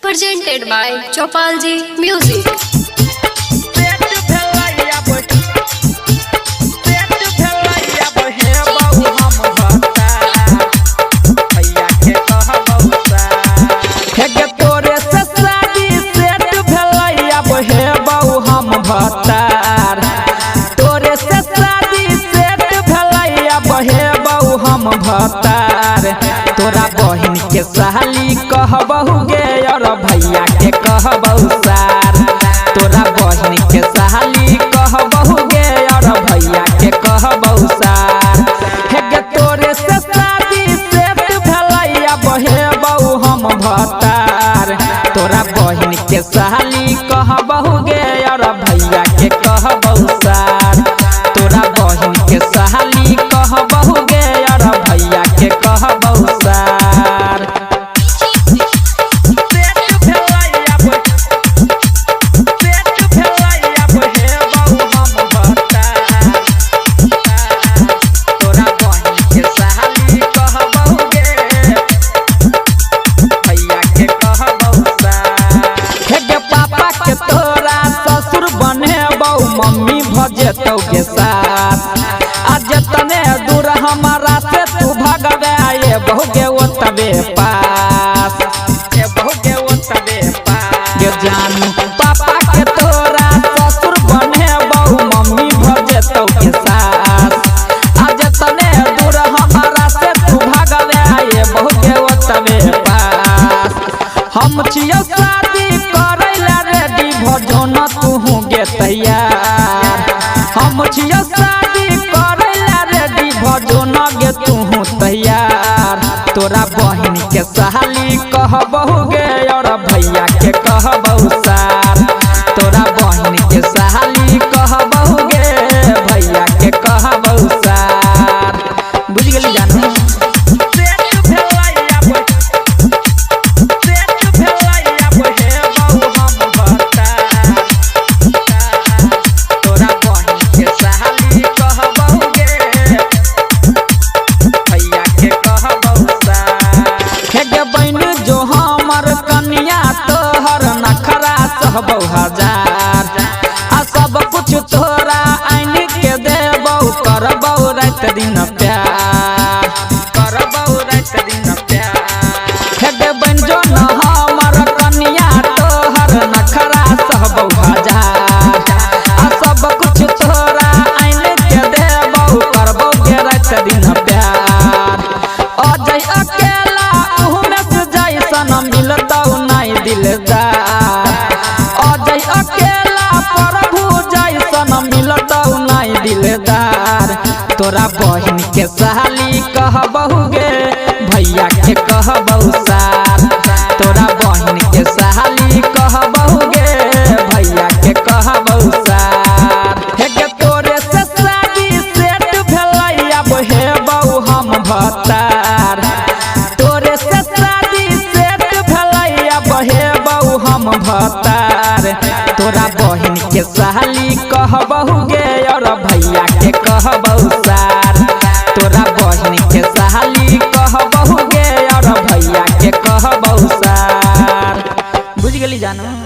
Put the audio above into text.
presented by Chopalji Music. भतार तोरा बहिन के सहाली कहबहु गे और भैया के कहबहु सार। तोरा बहिन के सहाली कहबहु गे और भैया के कहबहु सार। हे गे तोरे से शादी सेट भेलैया बहेबहु हम भतार। तोरा बहिन के सहाली कहबहु गे और भैया के कहबहु सार। तोरा बहिन के सहाली कहबहु गे और भैया के कहबहु सार। तोरा बहिन के सहाली कहबहु गे भैया के कहबहु सार। हे गे पापा के तोरा ससुर बनेबहु मम्मी भजेतौ के साथ। आज तने दूर हमारा से तू भगवे ये बहु गे ओतबे पास। ये बहु गे ओतबे पास गे जानू पापा के तोरा ससुर बनेबहु मम्मी भजेतौ के साथ। आज तने दूर हमारा से तू भगवे ये बहु गे ओतबे पास। हम छियौ शादी करै ला रेडी भजो न तू गे तैयार। हम छियौ शादी करै ला रेडी भजो न गे तू तैयार। तोरा बहिन के सहाली कहबहु गे और भैया के कहबहु सार। तोरा बहिन के सहाली कहबहु गे भैया के कहबहु सार। बुझ गेली जानू कहबहु हजार। आ सब कुछ तोरा आइन के देबहु करबहु रात दिन प्यार। करबहु रात दिन प्यार हे गे बंजो न हमर कनिया तोहर नखरा सहबहु हजार। आ सब कुछ तोरा आइन के देबहु करबहु गे रात दिन प्यार। अजय अकेला उहमे से जैसन मिलतौ नहीं दिलदार। अकेला प्रभु जैसन मिलतौ नहीं दिलदार। तोरा बहिन के सहाली कहबहु गे भैया के कहबहु सार। तोरा बहिन के सहाली कहबहु गे भैया के कहबहु सार। हे गे तोरे से शादी सेट भेलैया बहेबहु हम भतार। तोरे से शादी सेट भेलैया बहेबहु हम भतार। तोरा बहिन के सहाली कहबहु गे और भैया के कहबहु सार। तोरा बहिन के सहाली कहबहु गे और भैया के कहबहु सार। बुझ गेली जानू।